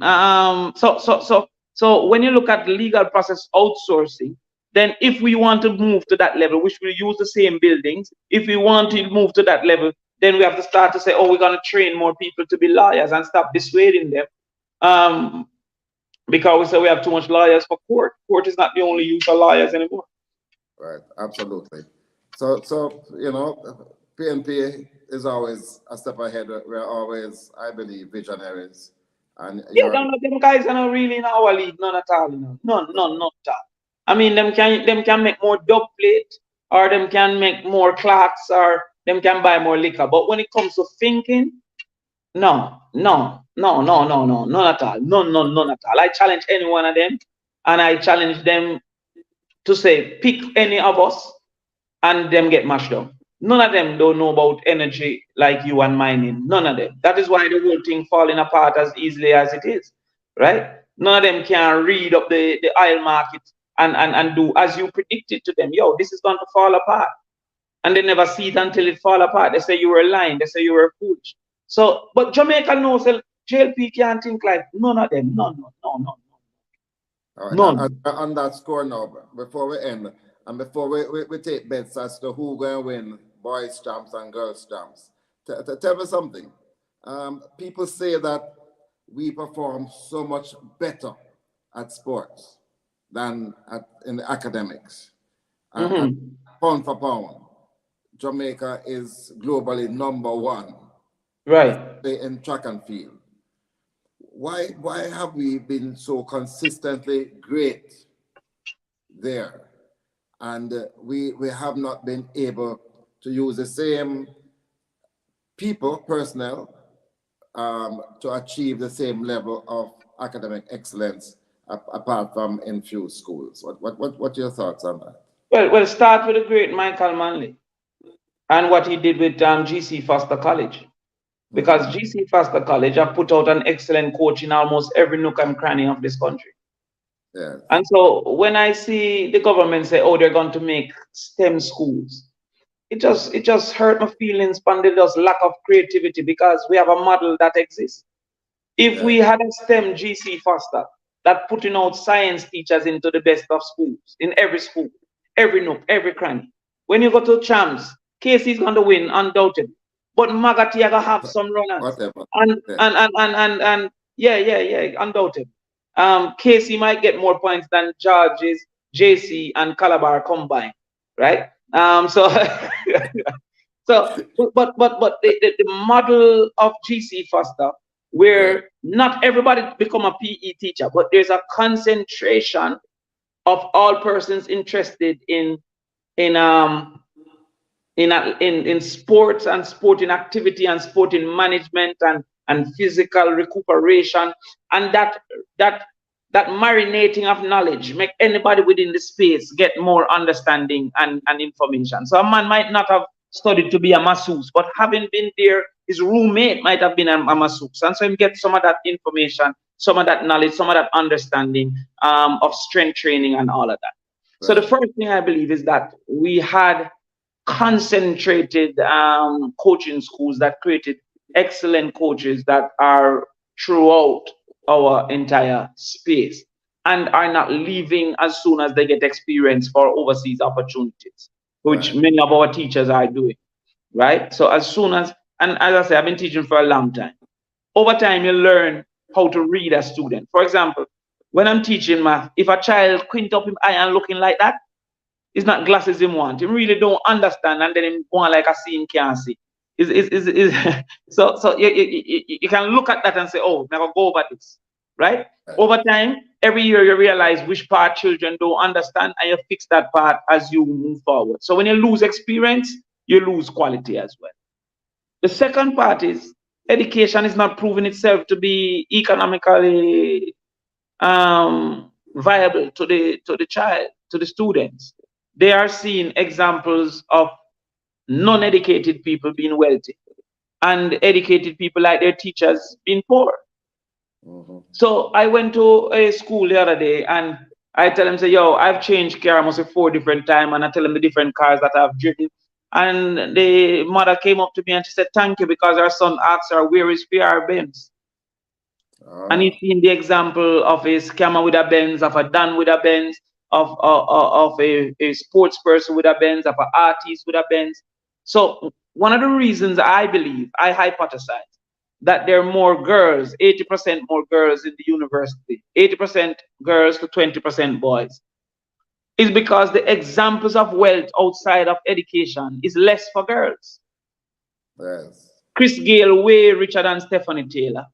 So when you look at legal process outsourcing, then if we want to move to that level, which we use the same buildings, if we want to move to that level, then we have to start to say, oh, we're going to train more people to be lawyers and stop dissuading them. Because we say we have too much lawyers for court. Court is not the only use of lawyers anymore. Right. Absolutely. So PNP is always a step ahead. We're always, I believe, visionaries. And Yeah, you're them guys are not really in our league, none at all. None at all. I mean, them can make more dub plate, or them can make more clocks, or them can buy more liquor. But when it comes to thinking, no, none at all. None at all. I challenge any one of them and I challenge them to say, pick any of us, and them get mashed up. None of them don't know about energy like you and mining. None of them. That is why the whole thing falling apart as easily as it is, right? None of them can read up the oil market and do as you predicted to them. Yo, this is going to fall apart, and they never see it until it fall apart. They say you were lying. They say you were foolish. So, but Jamaica knows that JLP can't think like none of them. No, no, no, no, All right, none. on that score now, before we end, and before we take bets as to who going to win boys' champs and girls' champs, tell me something. People say that we perform so much better at sports than in the academics. And pound for pound, Jamaica is globally #1, Right. in track and field. Why have we been so consistently great there, and we have not been able to use the same personnel, to achieve the same level of academic excellence apart from in few schools? What are your thoughts on that? Well, start with the great Michael Manley and what he did with GC Foster College. Because GC Foster College have put out an excellent coach in almost every nook and cranny of this country. Yes. And so when I see the government say, oh, they're going to make STEM schools, it just hurt my feelings, and there's lack of creativity, because we have a model that exists. If we had a STEM GC Foster that putting out science teachers into the best of schools, in every school, every nook, every cranny. When you go to champs, Casey's going to win undoubtedly. But Magatiaga have some runners. Whatever. And yeah, undoubtedly. Casey might get more points than George's, JC, and Calabar combined, right? So but the model of GC Foster, where not everybody become a PE teacher, but there's a concentration of all persons interested in sports and sporting activity and sporting management and physical recuperation, and that marinating of knowledge make anybody within the space get more understanding and information. So a man might not have studied to be a masseuse, but having been there, his roommate might have been a masseuse, and so he get some of that information, some of that knowledge, some of that understanding of strength training and all of that. So the first thing I believe is that we had concentrated coaching schools that created excellent coaches that are throughout our entire space and are not leaving as soon as they get experience for overseas opportunities, which many of our teachers are doing, right? So as soon as, and as I say, I've been teaching for a long time. Over time, you learn how to read a student. For example, when I'm teaching math, if a child quint up his eye and looking like that, it's not glasses him want. He really don't understand, and then him go on like I see him can't see. So you can look at that and say, oh, never go over this, right? Over time, every year you realize which part children don't understand, and you fix that part as you move forward. So when you lose experience, you lose quality as well. The second part is education is not proving itself to be economically viable to the child, to the students. They are seeing examples of non-educated people being wealthy and educated people like their teachers being poor. So I went to a school the other day and I tell them, say, yo, I've changed car almost 4 different times, and I tell them the different cars that I've driven. And the mother came up to me and she said, thank you, because her son asked her, where is PR Benz? And he's seen the example of a scammer with a Benz, of a Dan with a Benz, of a sports person with a Benz, of an artist with a Benz. So one of the reasons I believe, I hypothesize, that there are more girls, 80% more girls in the university, 80% girls to 20% boys, is because the examples of wealth outside of education is less for girls. Yes. Chris Gayle way richer than Stephanie Taylor.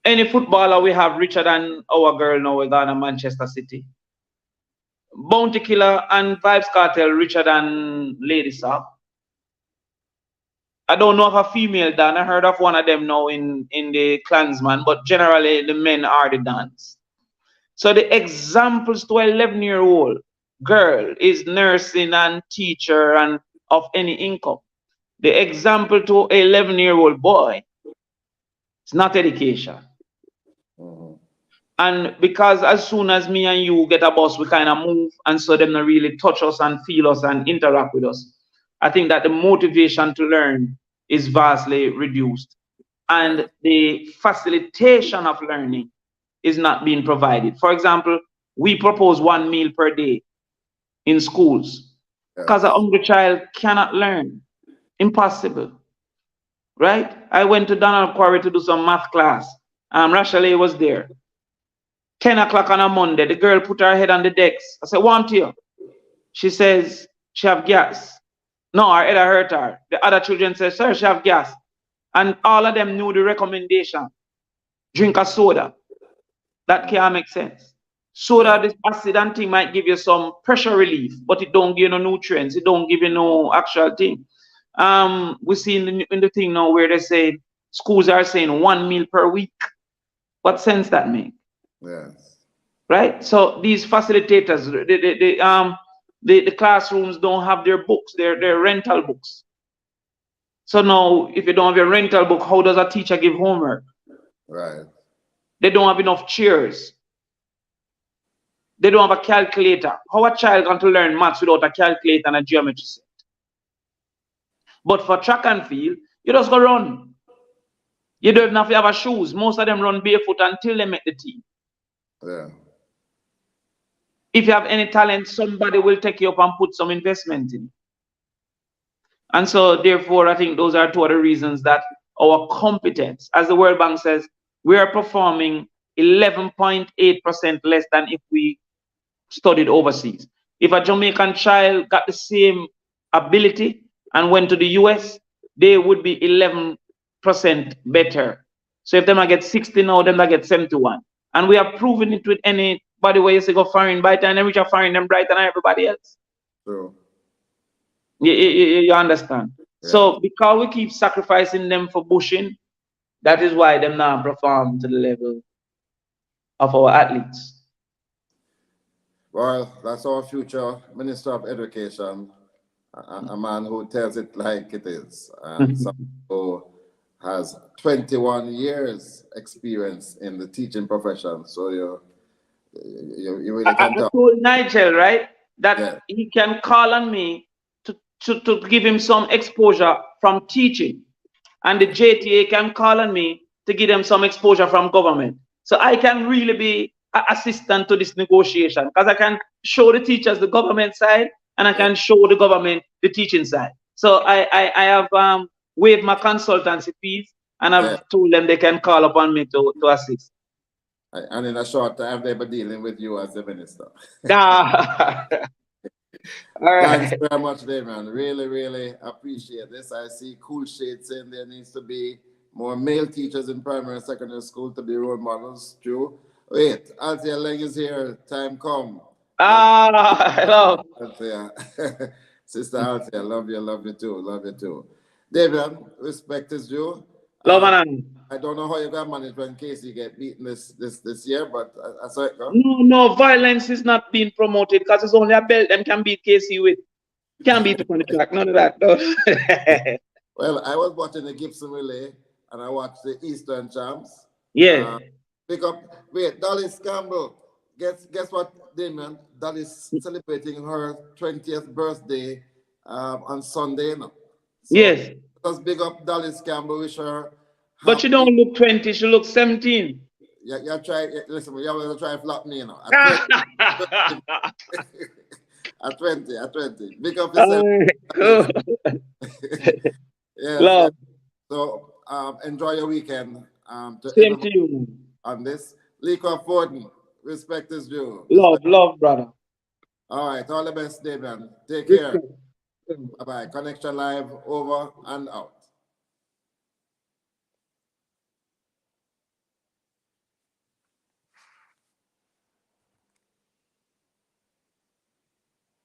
Any footballer we have richer than our girl now we got in Manchester City. Bounty Killer and Vibes Cartel richer than Lady Saw. I don't know of a female Dan. I heard of one of them now in the Klansman, but generally the men are the Dans. So the examples to an 11-year-old girl is nursing and teacher and of any income. The example to an 11-year-old boy is not education. And because as soon as me and you get a bus, we kind of move, and so them not really touch us and feel us and interact with us. I think that the motivation to learn is vastly reduced, and the facilitation of learning is not being provided. For example, we propose 1 meal per day in schools because a hungry child cannot learn. Impossible, right? I went to Donald Quarry to do some math class. Rachel was there. 10 o'clock on a Monday, the girl put her head on the decks. I said, "Want you?" She says, "She have gas." No, her head hurt her. The other children said, "Sir, she have gas." And all of them knew the recommendation. Drink a soda. That can't make sense. Soda, this acid and thing might give you some pressure relief, but it don't give you no nutrients. It don't give you no actual thing. We see in the thing now where they say schools are saying 1 meal per week. What sense that make? Yes. Right? So these facilitators, the classrooms don't have their books, their rental books. So now, if you don't have your rental book, how does a teacher give homework? Right. They don't have enough chairs. They don't have a calculator. How a child going to learn maths without a calculator and a geometry set? But for track and field, you just go run. You don't have to have shoes. Most of them run barefoot until they make the team. Yeah. If you have any talent, somebody will take you up and put some investment in. And so, therefore, I think those are two of the reasons that our competence, as the World Bank says, we are performing 11.8% less than if we studied overseas. If a Jamaican child got the same ability and went to the US, they would be 11% better. So if them I get 60 now, them I get 71. And we have proven it with anybody where you say go foreign brighter and which are foreign them brighter than everybody else. True. You understand? Yeah. So because we keep sacrificing them for bushing, that is why them now perform to the level of our athletes. Well, that's our future Minister of Education, a man who tells it like it is, and someone who has 21 years experience in the teaching profession. So you really can I talk. told Nigel, right, that Yeah. he can call on me to give him some exposure from teaching, and the JTA can call on me to give them some exposure from government. So I can really be an assistant to this negotiation because I can show the teachers the government side and I can show the government the teaching side. So I have waived my consultancy fees and I've told them they can call upon me to assist. And in a short time, they'll be dealing with you as the minister. All right. Thanks very much, Damion. Really, really appreciate this. I see Cool Shade saying there needs to be more male teachers in primary and secondary school to be role models. True. Wait, Althea Leng is here. Time come. Hello. Althea. Sister Althea, love you too. Love you too. Damion, respect is due. Love and I don't know how you're going to manage when Casey get beaten this year, but I saw it go. No, violence is not being promoted because it's only a belt them can beat Casey with. Can't beat it on the track, none of that. No. Well, I was watching the Gibson Relay and I watched the Eastern Champs. Yeah. Wait, Dallas Campbell. Guess what, Damion? Dallas celebrating her 20th birthday on Sunday. You know? So Yes. Let's big up Dallas Campbell, wish her. But she don't look 20, she looks 17. Yeah, listen, you have to try flop me, you know. At 20. Big up yourself. Yes, Love. So enjoy your weekend. Same to you. On this. Lee Crawford, respect is due. Love, brother. All right, all the best, Damion. Take care. Bye-bye. Connection Live over and out.